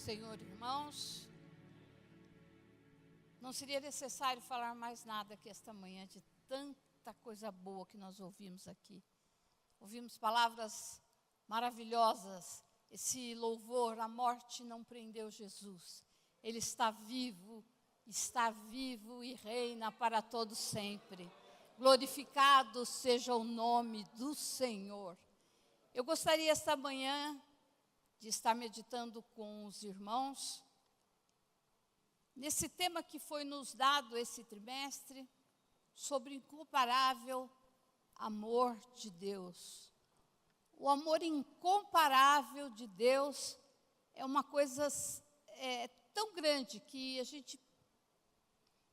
Senhor, irmãos. Não seria necessário falar mais nada aqui esta manhã, de tanta coisa boa que nós ouvimos aqui. Ouvimos palavras maravilhosas, esse louvor, a morte não prendeu Jesus. Ele está vivo e reina para todo sempre. Glorificado seja o nome do Senhor. Eu gostaria esta manhã de estar meditando com os irmãos nesse tema que foi nos dado esse trimestre, sobre o incomparável amor de Deus. O amor incomparável de Deus é uma coisa tão grande que a gente,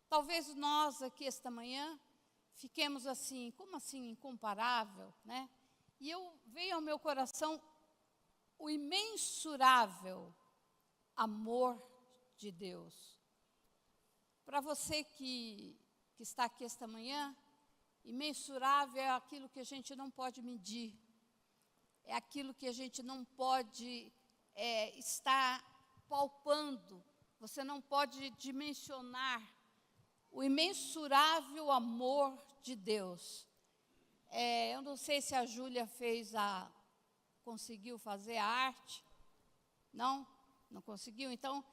talvez nós aqui esta manhã, fiquemos assim, como assim incomparável, né? E veio ao meu coração o imensurável amor de Deus. Para você que está aqui esta manhã, imensurável é aquilo que a gente não pode medir, é aquilo que a gente não pode estar palpando, você não pode dimensionar o imensurável amor de Deus. Eu não sei se a Júlia conseguiu fazer a arte. Não conseguiu. Então,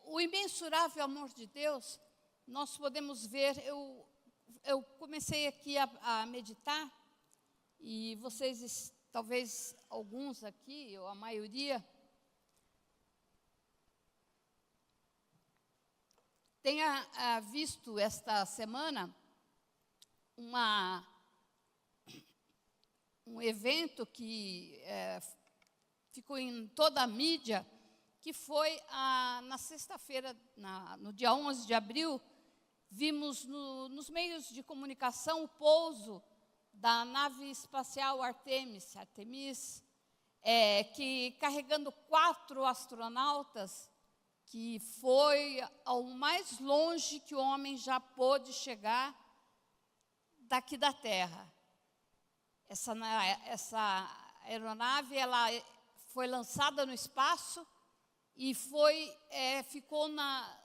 o imensurável amor de Deus, nós podemos ver. Eu comecei aqui a meditar, e vocês, talvez alguns aqui, ou a maioria, tenha visto esta semana um evento que ficou em toda a mídia, que foi na sexta-feira, no dia 11 de abril, vimos nos meios de comunicação o pouso da nave espacial Artemis, que carregando 4 astronautas, que foi ao mais longe que o homem já pôde chegar daqui da Terra. Essa aeronave, ela foi lançada no espaço e ficou na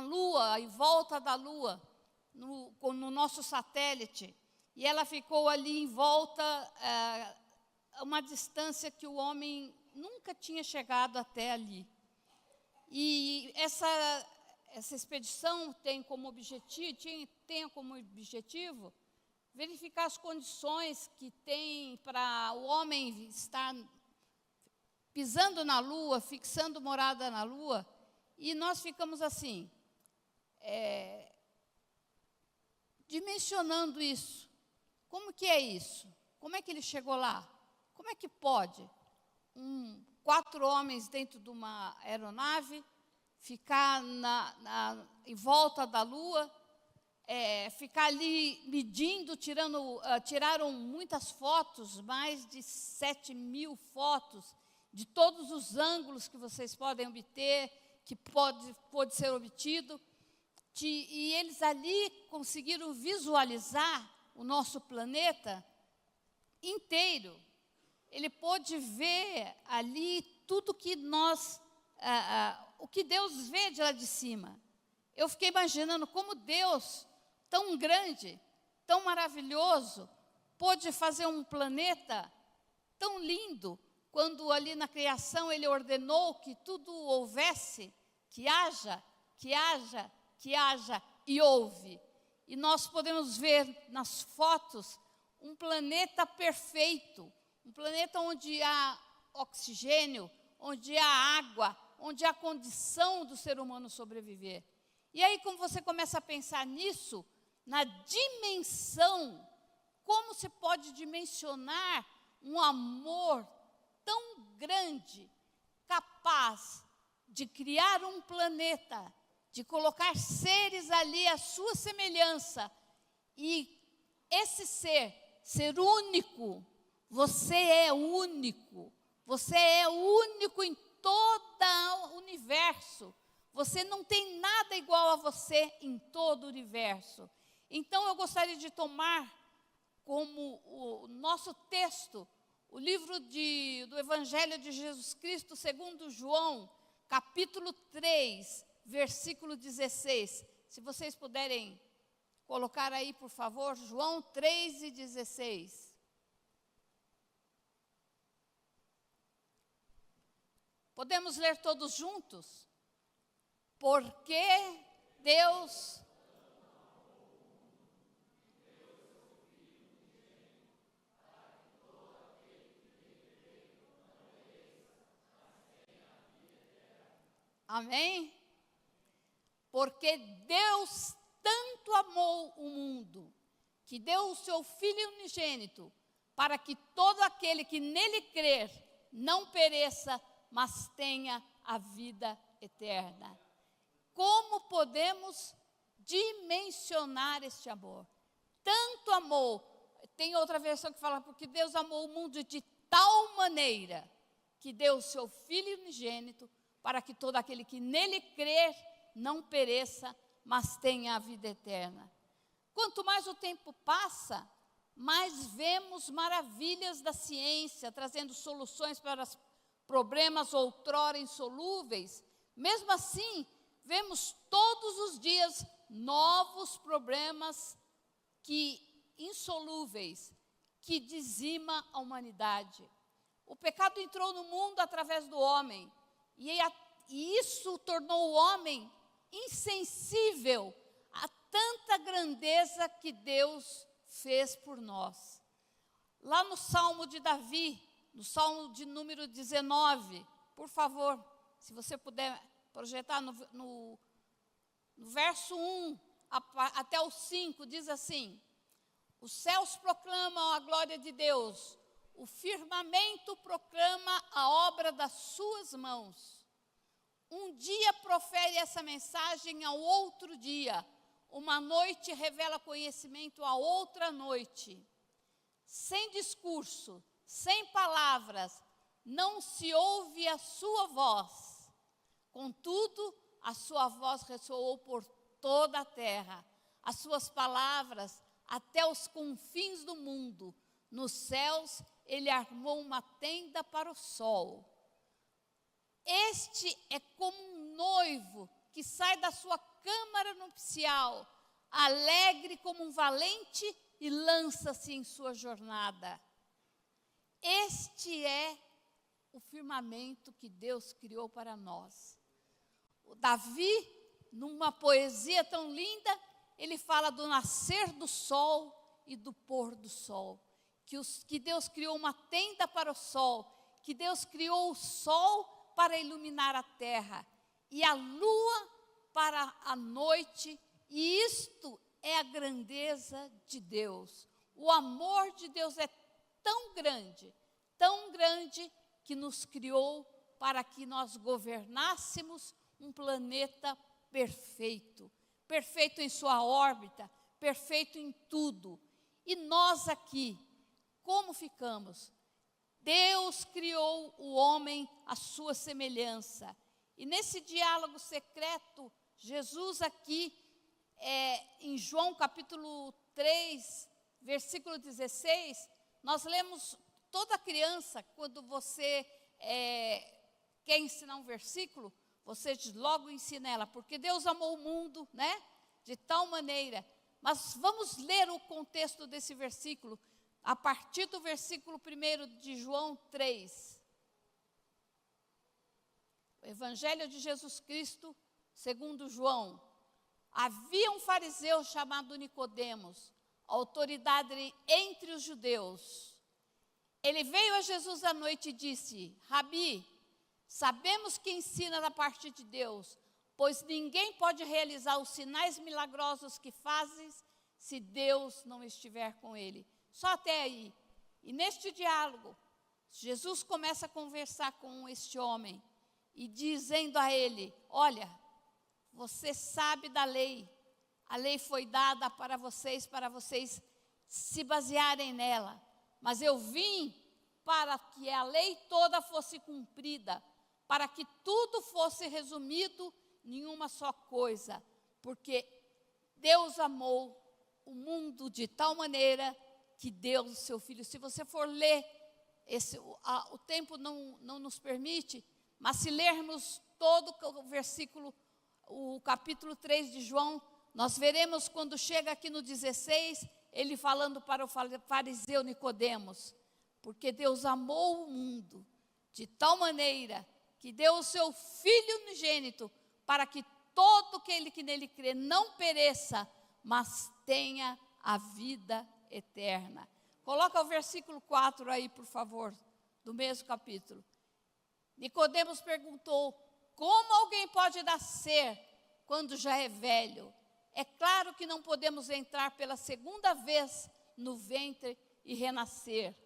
Lua, em volta da Lua, no nosso satélite. E ela ficou ali em volta, a uma distância que o homem nunca tinha chegado até ali. E essa expedição tem como objetivo verificar as condições que tem para o homem estar pisando na Lua, fixando morada na Lua. E nós ficamos assim, dimensionando isso. Como que é isso? Como é que ele chegou lá? Como é que pode 4 homens dentro de uma aeronave, ficar em volta da Lua, ficar ali medindo, tiraram muitas fotos, mais de 7.000 fotos, de todos os ângulos que vocês podem obter, que pode ser obtido, e eles ali conseguiram visualizar o nosso planeta inteiro. Ele pôde ver ali tudo que o que Deus vê de lá de cima. Eu fiquei imaginando como Deus, tão grande, tão maravilhoso, pôde fazer um planeta tão lindo, quando ali na criação Ele ordenou que tudo houvesse, que haja, e houve. E nós podemos ver nas fotos um planeta perfeito, um planeta onde há oxigênio, onde há água, onde há condição do ser humano sobreviver. E aí, quando você começa a pensar nisso, na dimensão, como se pode dimensionar um amor tão grande, capaz de criar um planeta, de colocar seres ali à sua semelhança, e esse ser único, você é único em todo o universo. Você não tem nada igual a você em todo o universo. Então, eu gostaria de tomar como o nosso texto o livro do Evangelho de Jesus Cristo segundo João, capítulo 3, versículo 16. Se vocês puderem colocar aí, por favor, João 3 e 16. Podemos ler todos juntos? Porque Deus... Amém? Porque Deus tanto amou o mundo, que deu o seu Filho unigênito, para que todo aquele que nele crer não pereça, mas tenha a vida eterna. Como podemos dimensionar este amor? Tanto amou, tem outra versão que fala, porque Deus amou o mundo de tal maneira, que deu o seu Filho unigênito, para que todo aquele que nele crer não pereça, mas tenha a vida eterna. Quanto mais o tempo passa, mais vemos maravilhas da ciência, trazendo soluções para os problemas outrora insolúveis. Mesmo assim, vemos todos os dias novos problemas insolúveis, que dizima a humanidade. O pecado entrou no mundo através do homem, e isso tornou o homem insensível a tanta grandeza que Deus fez por nós. Lá no Salmo de Davi, no Salmo de número 19, por favor, se você puder projetar no verso 1 até o 5, diz assim: os céus proclamam a glória de Deus, o firmamento proclama a obra das suas mãos. Um dia profere essa mensagem ao outro dia, uma noite revela conhecimento à outra noite. Sem discurso, sem palavras, não se ouve a sua voz. Contudo, a sua voz ressoou por toda a terra, as suas palavras até os confins do mundo. Nos céus, ele armou uma tenda para o sol. Este é como um noivo que sai da sua câmara nupcial, alegre como um valente, e lança-se em sua jornada. Este é o firmamento que Deus criou para nós. O Davi, numa poesia tão linda, ele fala do nascer do sol e do pôr do sol. Que Deus criou uma tenda para o sol, que Deus criou o sol para iluminar a terra, e a lua para a noite, e isto é a grandeza de Deus. O amor de Deus é tão grande, que nos criou para que nós governássemos um planeta perfeito, perfeito em sua órbita, perfeito em tudo. E nós aqui, como ficamos? Deus criou o homem à sua semelhança. E nesse diálogo secreto, Jesus aqui, em João capítulo 3, versículo 16, nós lemos, toda criança, quando você quer ensinar um versículo, você logo ensina ela, porque Deus amou o mundo, né? De tal maneira. Mas vamos ler o contexto desse versículo, a partir do versículo 1 de João 3. O Evangelho de Jesus Cristo, segundo João. Havia um fariseu chamado Nicodemos, autoridade entre os judeus. Ele veio a Jesus à noite e disse: Rabi, sabemos que ensina da parte de Deus, pois ninguém pode realizar os sinais milagrosos que fazes se Deus não estiver com ele. Só até aí. E neste diálogo, Jesus começa a conversar com este homem e dizendo a ele: olha, você sabe da lei, a lei foi dada para vocês se basearem nela, mas eu vim para que a lei toda fosse cumprida, para que tudo fosse resumido em uma só coisa, porque Deus amou o mundo de tal maneira que deu o seu Filho. Se você for ler o tempo não nos permite, mas se lermos todo o versículo, o capítulo 3 de João, nós veremos quando chega aqui no 16, ele falando para o fariseu Nicodemos, porque Deus amou o mundo de tal maneira que deu o seu Filho unigênito, para que todo aquele que nele crê não pereça, mas tenha a vida eterna. Coloca o versículo 4 aí, por favor, do mesmo capítulo. Nicodemos perguntou: como alguém pode nascer quando já é velho? É claro que não podemos entrar pela segunda vez no ventre e renascer.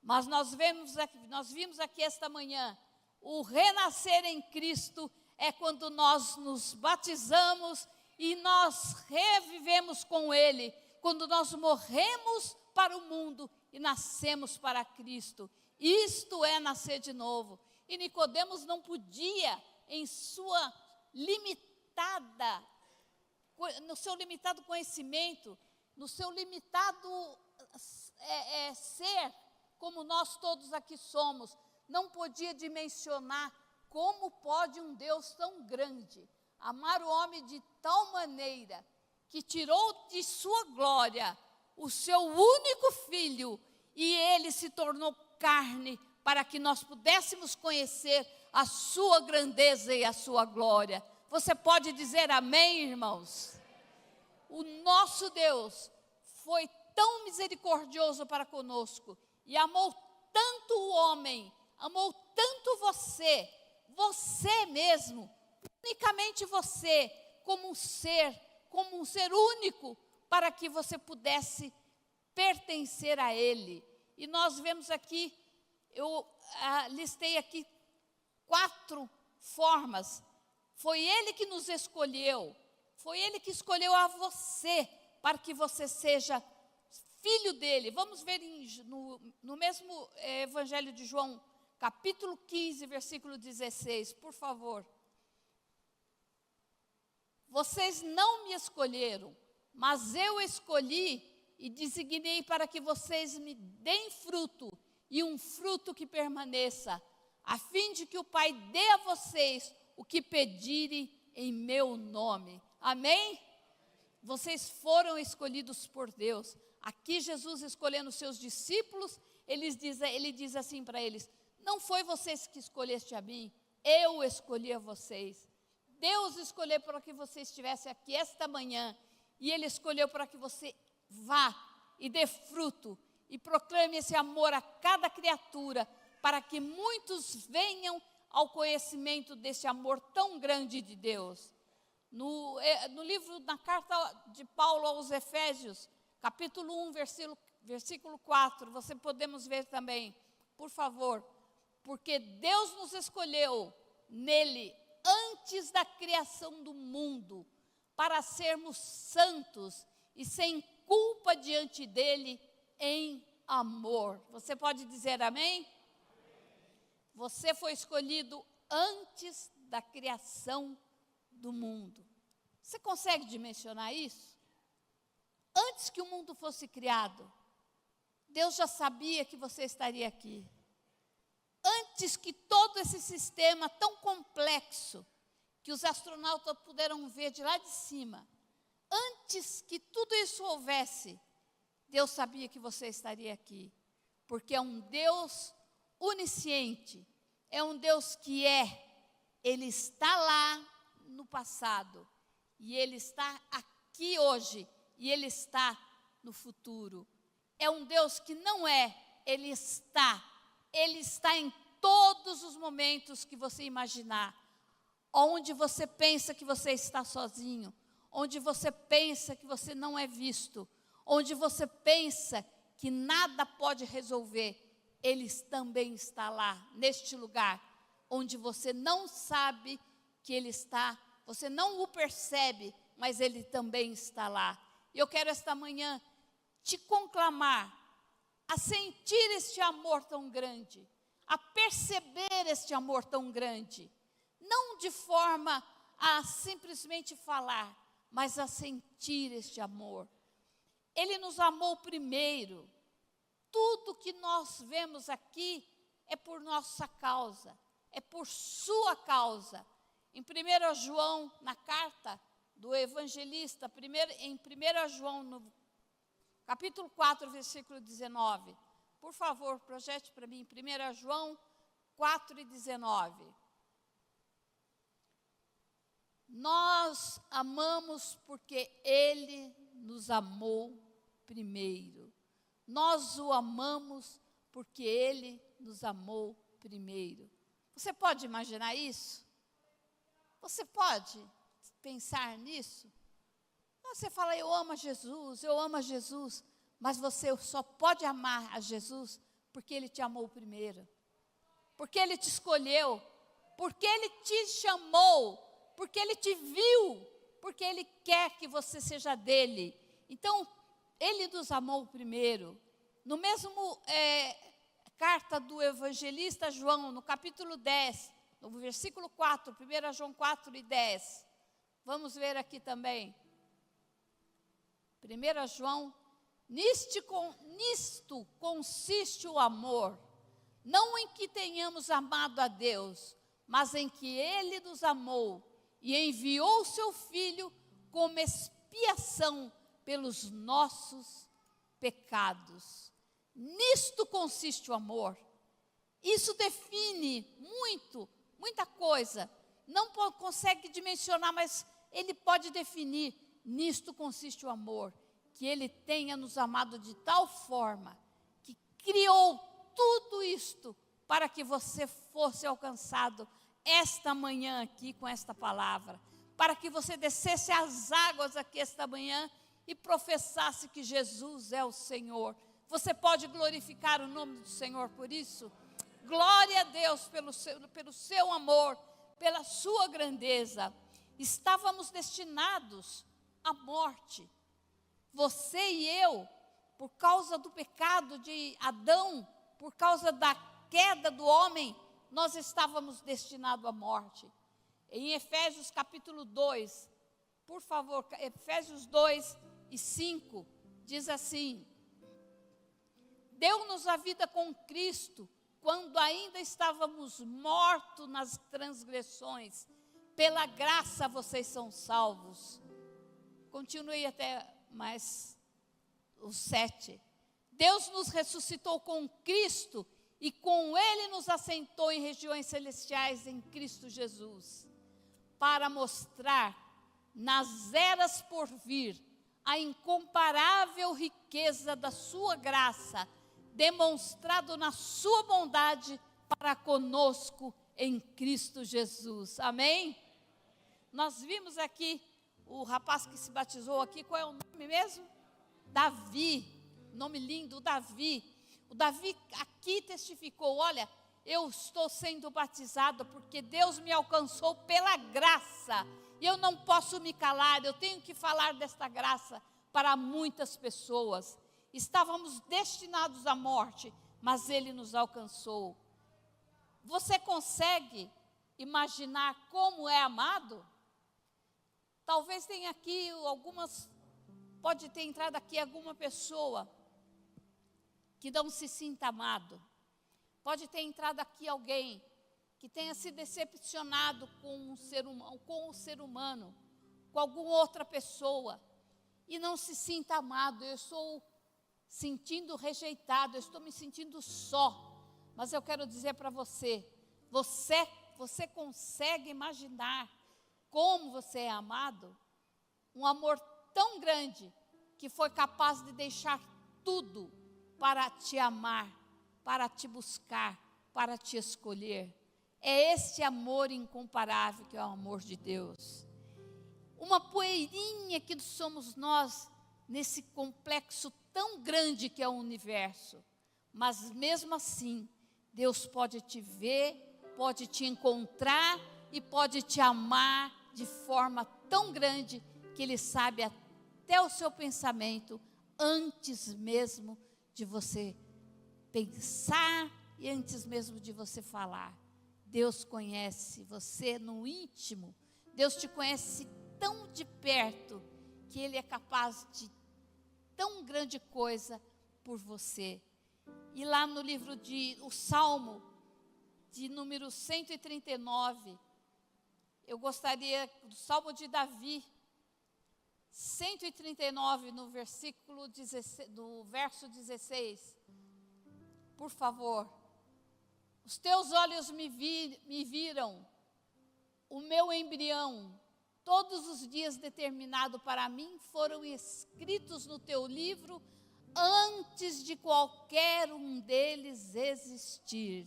Mas nós vimos aqui esta manhã, o renascer em Cristo é quando nós nos batizamos e nós revivemos com Ele, quando nós morremos para o mundo e nascemos para Cristo. Isto é nascer de novo. E Nicodemos não podia, no seu limitado conhecimento, no seu limitado ser, como nós todos aqui somos, não podia dimensionar como pode um Deus tão grande amar o homem de tal maneira que tirou de sua glória o seu único filho, e ele se tornou carne para que nós pudéssemos conhecer a sua grandeza e a sua glória. Você pode dizer amém, irmãos? O nosso Deus foi tão misericordioso para conosco e amou tanto o homem, amou tanto você mesmo, unicamente você, como um ser único, para que você pudesse pertencer a Ele. E nós vemos aqui, eu listei aqui 4 formas. Foi Ele que nos escolheu, foi Ele que escolheu a você, para que você seja filho dEle. Vamos ver no mesmo Evangelho de João, capítulo 15, versículo 16, por favor. Vocês não me escolheram, mas eu escolhi e designei para que vocês me deem fruto, e um fruto que permaneça, a fim de que o Pai dê a vocês o que pedirem em meu nome. Amém? Vocês foram escolhidos por Deus. Aqui Jesus escolhendo os seus discípulos, ele diz assim para eles: não foi vocês que escolheste a mim, eu escolhi a vocês. Deus escolheu para que você estivesse aqui esta manhã, e Ele escolheu para que você vá e dê fruto, e proclame esse amor a cada criatura, para que muitos venham ao conhecimento desse amor tão grande de Deus. Na carta de Paulo aos Efésios, capítulo 1, versículo 4, podemos ver também, por favor. Porque Deus nos escolheu nele antes da criação do mundo, para sermos santos e sem culpa diante dele em amor. Você pode dizer amém? Você foi escolhido antes da criação do mundo. Você consegue dimensionar isso? Antes que o mundo fosse criado, Deus já sabia que você estaria aqui. Antes que todo esse sistema tão complexo, que os astronautas puderam ver de lá de cima, antes que tudo isso houvesse, Deus sabia que você estaria aqui, porque é um Deus onisciente, é um Deus que Ele está lá no passado, e Ele está aqui hoje, e Ele está no futuro. É um Deus que não Ele está em todos os momentos que você imaginar. Onde você pensa que você está sozinho, onde você pensa que você não é visto, onde você pensa que nada pode resolver, Ele também está lá, neste lugar, onde você não sabe que Ele está, você não o percebe, mas Ele também está lá. E eu quero esta manhã te conclamar a sentir este amor tão grande, a perceber este amor tão grande, não de forma a simplesmente falar, mas a sentir este amor. Ele nos amou primeiro. tudo que nós vemos aqui é por nossa causa, é por sua causa. Em 1 João, na carta do evangelista, em 1 João, no capítulo 4, versículo 19. Por favor, projete para mim, 1 João 4 e 19. Nós amamos porque Ele nos amou primeiro. Nós o amamos porque Ele nos amou primeiro. Você pode imaginar isso? Você pode pensar nisso? Você fala, eu amo a Jesus, mas você só pode amar a Jesus porque Ele te amou primeiro. Porque Ele te escolheu, porque Ele te chamou, porque Ele te viu, porque Ele quer que você seja dele. Então, Ele nos amou primeiro. No mesmo carta do evangelista João, no capítulo 10, no versículo 4, 1 João 4 e 10. Vamos ver aqui também. 1 João, nisto consiste o amor, não em que tenhamos amado a Deus, mas em que Ele nos amou e enviou o seu Filho como expiação pelos nossos pecados. Nisto consiste o amor. Isso define muita coisa. Não consegue dimensionar, mas ele pode definir. Nisto consiste o amor. Que Ele tenha nos amado de tal forma que criou tudo isto para que você fosse alcançado esta manhã aqui com esta palavra. Para que você descesse as águas aqui esta manhã e professasse que Jesus é o Senhor. Você pode glorificar o nome do Senhor por isso? Glória a Deus pelo seu amor, pela sua grandeza. Estávamos destinados à morte. Você e eu, por causa do pecado de Adão, por causa da queda do homem, nós estávamos destinados à morte. Em Efésios capítulo 2, por favor, Efésios 2 e 5, diz assim: deu-nos a vida com Cristo, quando ainda estávamos mortos nas transgressões. Pela graça vocês são salvos. Continue até mais o 7. Deus nos ressuscitou com Cristo e com Ele nos assentou em regiões celestiais em Cristo Jesus, para mostrar nas eras por vir a incomparável riqueza da sua graça, demonstrado na sua bondade para conosco em Cristo Jesus. Amém? Nós vimos aqui o rapaz que se batizou aqui, qual é o nome mesmo? Davi, nome lindo, Davi. O Davi aqui testificou, olha, eu estou sendo batizado porque Deus me alcançou pela graça. E eu não posso me calar, eu tenho que falar desta graça para muitas pessoas. Estávamos destinados à morte, mas Ele nos alcançou. Você consegue imaginar como é amado? Talvez tenha aqui pode ter entrado aqui alguma pessoa que não se sinta amado. Pode ter entrado aqui alguém que tenha se decepcionado com o ser humano, com alguma outra pessoa, e não se sinta amado. Eu estou sentindo rejeitado, eu estou me sentindo só. Mas eu quero dizer para você consegue imaginar como você é amado? Um amor tão grande que foi capaz de deixar tudo para te amar, para te buscar, para te escolher. É esse amor incomparável que é o amor de Deus. Uma poeirinha que somos nós nesse complexo tão grande que é o universo. Mas mesmo assim, Deus pode te ver, pode te encontrar e pode te amar de forma tão grande que Ele sabe até o seu pensamento antes mesmo de você pensar e antes mesmo de você falar. Deus conhece você no íntimo. Deus te conhece tão de perto que Ele é capaz de tão grande coisa por você. E lá no livro o Salmo, de número 139, eu gostaria, do Salmo de Davi, 139, no versículo 16, do verso 16. Por favor. Os teus olhos me viram, o meu embrião, todos os dias determinados para mim foram escritos no teu livro, antes de qualquer um deles existir.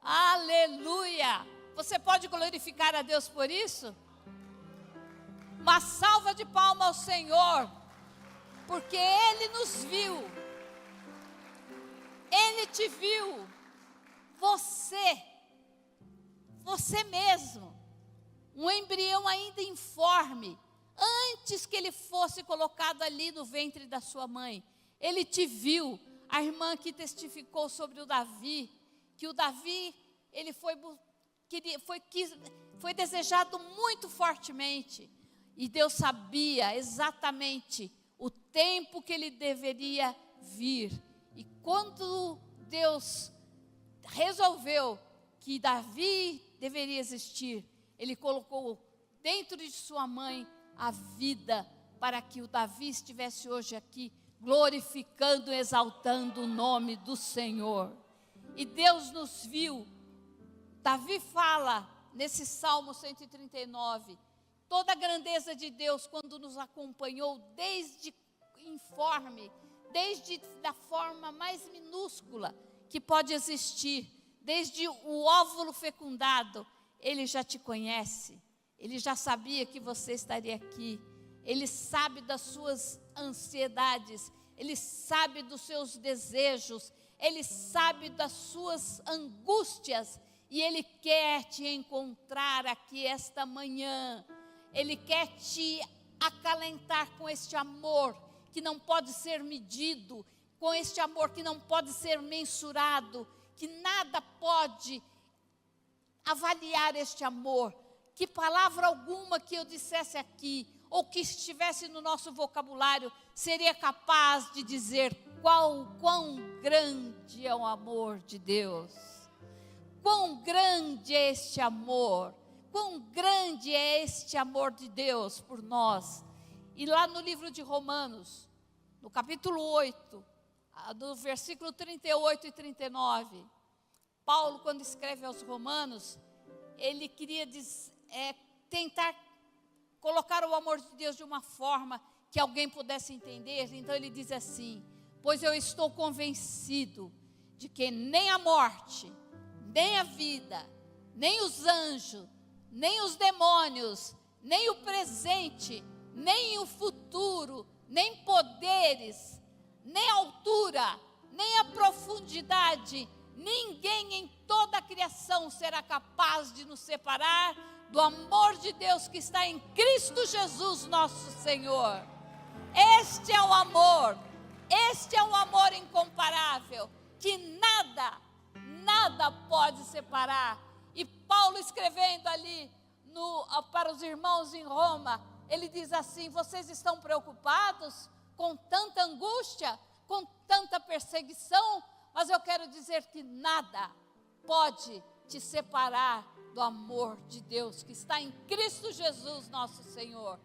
Aleluia! Você pode glorificar a Deus por isso? Uma salva de palmas ao Senhor, porque Ele nos viu, Ele te viu, você mesmo, um embrião ainda informe, antes que ele fosse colocado ali no ventre da sua mãe, Ele te viu. A irmã que testificou sobre o Davi, que o Davi, ele foi desejado muito fortemente, e Deus sabia exatamente o tempo que ele deveria vir, e quando Deus resolveu que Davi deveria existir, Ele colocou dentro de sua mãe a vida, para que o Davi estivesse hoje aqui, glorificando e exaltando o nome do Senhor. E Deus nos viu. Davi fala nesse Salmo 139, toda a grandeza de Deus quando nos acompanhou desde informe, desde da forma mais minúscula que pode existir, desde o óvulo fecundado, Ele já te conhece, Ele já sabia que você estaria aqui, Ele sabe das suas ansiedades, Ele sabe dos seus desejos, Ele sabe das suas angústias, e Ele quer te encontrar aqui esta manhã, Ele quer te acalentar com este amor que não pode ser medido, com este amor que não pode ser mensurado, que nada pode avaliar este amor, que palavra alguma que eu dissesse aqui, ou que estivesse no nosso vocabulário, seria capaz de dizer quão grande é o amor de Deus, quão grande é este amor, quão grande é este amor de Deus por nós. E lá no livro de Romanos, no capítulo 8, do versículo 38 e 39, Paulo, quando escreve aos Romanos, ele queria tentar colocar o amor de Deus de uma forma que alguém pudesse entender. Então ele diz assim: pois eu estou convencido de que nem a morte, nem a vida, nem os anjos, nem os demônios, nem o presente, nem o futuro, nem poderes, nem a altura, nem a profundidade, ninguém em toda a criação será capaz de nos separar do amor de Deus que está em Cristo Jesus nosso Senhor. Este é o amor incomparável, que nada pode separar. E Paulo, escrevendo ali para os irmãos em Roma, ele diz assim: vocês estão preocupados com tanta angústia, com tanta perseguição, mas eu quero dizer que nada pode te separar do amor de Deus que está em Cristo Jesus nosso Senhor.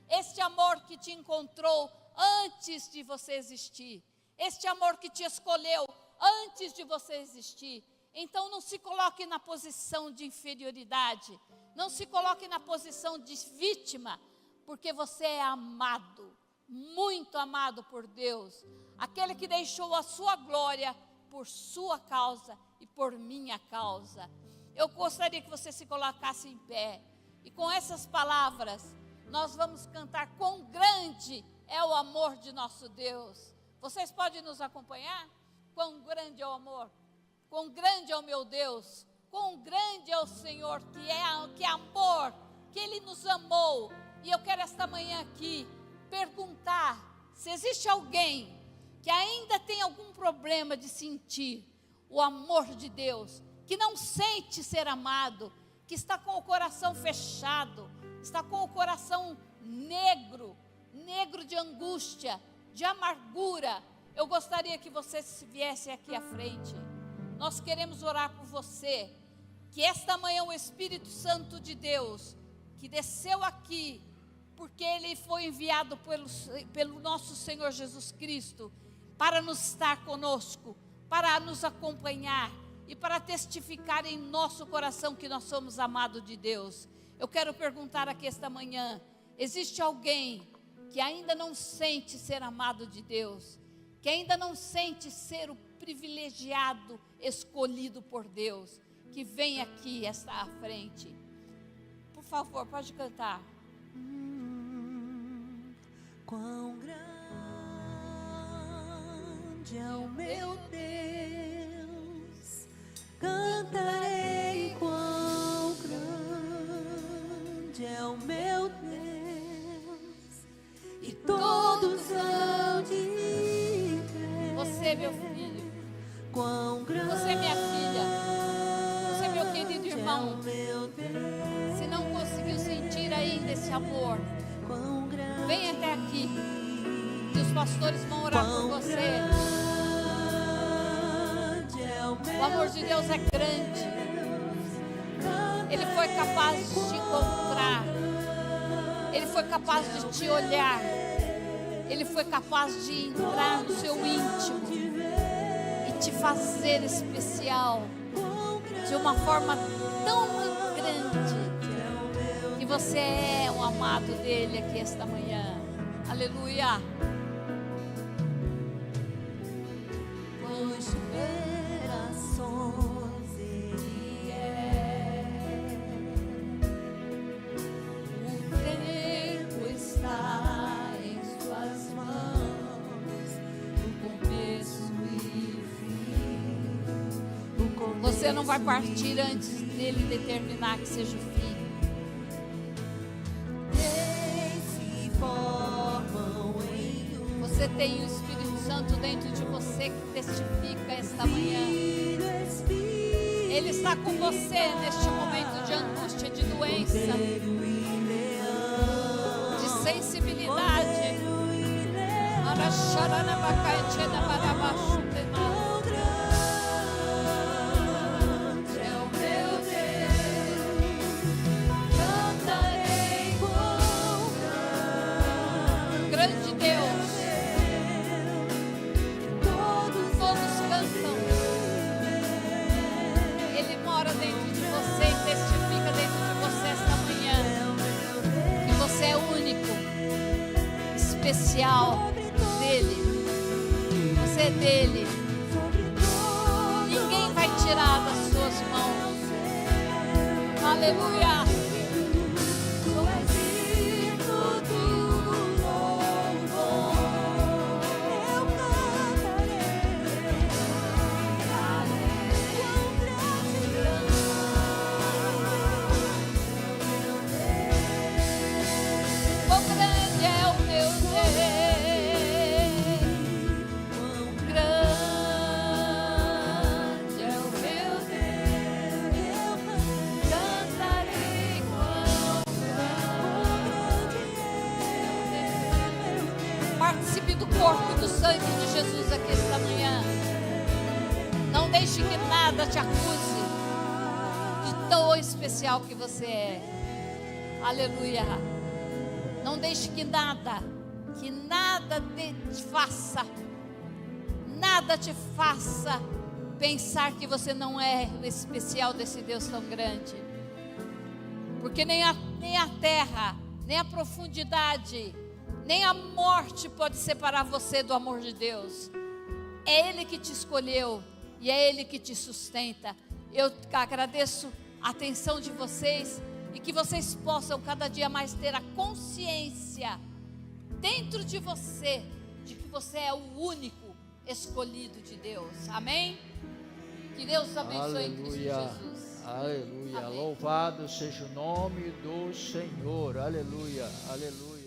Este amor que te encontrou antes de você existir, este amor que te escolheu antes de você existir. Então não se coloque na posição de inferioridade, não se coloque na posição de vítima, porque você é amado, muito amado por Deus, aquele que deixou a sua glória por sua causa e por minha causa. Eu gostaria que você se colocasse em pé, e com essas palavras nós vamos cantar quão grande é o amor de nosso Deus. Vocês podem nos acompanhar? Quão grande é o amor, quão grande é o meu Deus, quão grande é o Senhor, que é amor, que Ele nos amou. E eu quero esta manhã aqui perguntar se existe alguém que ainda tem algum problema de sentir o amor de Deus, que não sente ser amado, que está com o coração fechado, está com o coração negro de angústia, de amargura. eu gostaria que você viesse aqui à frente. Nós queremos orar por você. Que esta manhã o Espírito Santo de Deus, que desceu aqui, porque Ele foi enviado pelo nosso Senhor Jesus Cristo, para nos estar conosco, para nos acompanhar e para testificar em nosso coração que nós somos amados de Deus. Eu quero perguntar aqui esta manhã, existe alguém que ainda não sente ser amado de Deus, que ainda não sente ser o privilegiado, escolhido por Deus, que vem aqui à frente? Por favor, pode cantar. Quão grande é o meu Deus, cantarei quão grande é o meu Deus, e todos hão de ver. Você, meu filho, Quão grande você, minha filha, você, meu querido irmão, é o meu Deus, se não conseguiu sentir ainda esse amor, quão grande vem até aqui, que os pastores vão orar por você. é o meu O amor de Deus é grande. Ele foi capaz de te encontrar. Ele foi capaz de te olhar. Ele foi capaz de entrar no seu íntimo e te fazer especial de uma forma tão grande, que você é um amado dele aqui esta manhã. Aleluia. Pois gerações ele é. O tempo está em suas mãos, o começo e o fim. Você não vai partir antes dele determinar que seja o fim. Se formam em um Você tem o Espírito Santo dentro de você que testifica esta manhã. Ele está com você neste momento de angústia, de doença, de sensibilidade. Grande Deus, todos cantam. Ele mora dentro de você e testifica dentro de você esta manhã que você é único, especial dele. Você é dele. Ninguém vai tirar das suas mãos. Aleluia. Quão grande é o meu Deus, grande é o meu Deus, cantarei quão grande é. Participe do corpo e do sangue de Jesus aqui esta manhã. Não deixe que nada te acuse de tão especial que você é. Aleluia. Não deixe que nada te faça pensar que você não é o especial desse Deus tão grande. Porque nem a terra, nem a profundidade, nem a morte pode separar você do amor de Deus. É Ele que te escolheu e é Ele que te sustenta. Eu agradeço a atenção de vocês e que vocês possam cada dia mais ter a consciência dentro de você de que você é o único escolhido de Deus. Amém? Que Deus abençoe em Cristo Jesus. Aleluia. Amém. Louvado seja o nome do Senhor. Aleluia. Aleluia.